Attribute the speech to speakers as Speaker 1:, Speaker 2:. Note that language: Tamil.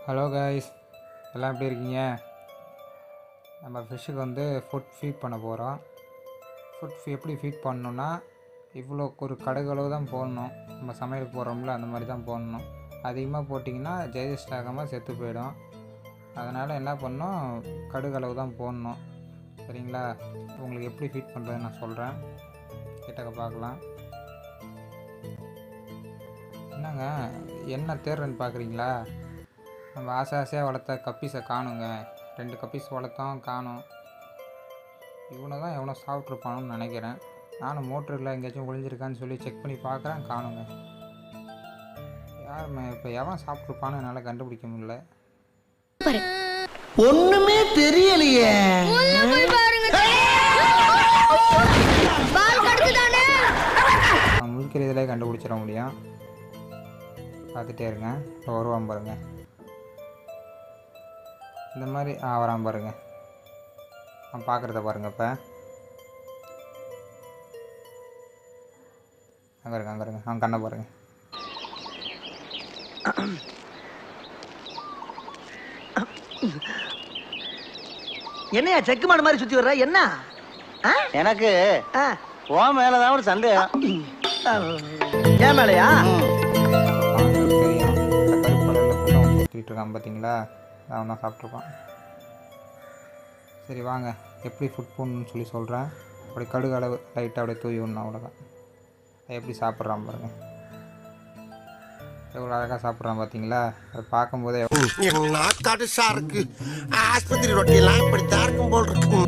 Speaker 1: ஹலோ கைஸ், எல்லாம் எப்படி இருக்கீங்க? நம்ம ஃபிஷ்ஷுக்கு வந்து ஃபுட் ஃபீட் பண்ண போகிறோம். எப்படி ஃபீட் பண்ணணுன்னா, இவ்வளோ ஒரு கடுகளவு தான் போடணும். நம்ம சமையலுக்கு போடுறோம்ல, அந்த மாதிரி தான் போடணும். அதிகமாக போட்டிங்கன்னா டைஜஸ்ட் ஆகாமல் செத்து போயிடும். அதனால் என்ன பண்ணணும், கடுகளவு தான் போடணும். சரிங்களா? உங்களுக்கு எப்படி ஃபீட் பண்ணுறதுன்னு நான் சொல்கிறேன். கிட்டக்க பார்க்கலாம். என்னங்க என்ன தேடுறேன்னு பார்க்குறீங்களா? நம்ம ஆசையாக வளர்த்த கப்பீஸை காணுங்க. 2 கப்பீஸ் வளர்த்தோம், காணும். இவனை தான் எவனோ சாப்பிட்ருப்பானுன்னு நினைக்கிறேன். நானும் மோட்டரில் எங்கேயாச்சும் ஒளிஞ்சிருக்கான்னு சொல்லி செக் பண்ணி பார்க்குறேன், காணுங்க. யாருமே இப்போ எவன் சாப்பிட்ருப்பான்னு என்னால் கண்டுபிடிக்க முடியல.
Speaker 2: ஒண்ணுமே தெரியலையே.
Speaker 1: முழிக்கிறதுலே கண்டுபிடிச்சிட முடியும். பார்த்துட்டே இருங்க, இப்போ வருவான் பாருங்க. இந்த மாதிரி வரான் பாருங்க. நான் பார்க்குறத பாருங்க. இப்போ அங்கே இருங்க அவன் கண்ணை பாருங்க.
Speaker 2: என்னையா செக்கு மாடு மாதிரி சுத்தி வர்ற? என்ன
Speaker 3: எனக்கு உன் மேலதான் ஒரு சந்தேகம்.
Speaker 2: ஏன் மேலையா?
Speaker 1: தெரியும், இந்த கருப்பு கலரில் சுற்றிட்டு இருக்கான் பார்த்தீங்களா? அவன் தான் சாப்பிட்ருப்பான். சரி வாங்க, எப்படி ஃபுட் போடணுன்னு சொல்லி சொல்கிறேன். அப்படி கடுகு அளவு லைட்டாக அப்படியே தூவி விடணும், அவ்வளோதான். எப்படி சாப்பிட்றான் பாருங்கள். எவ்வளோ அழகாக சாப்பிட்றான் பார்த்தீங்களா? அதை பார்க்கும்போதே
Speaker 4: நாக்காடு சாருக்கு ஆஸ்பத்திரி ரொட்டியெல்லாம் இப்படித்தான் இருக்கும் போல் இருக்கு.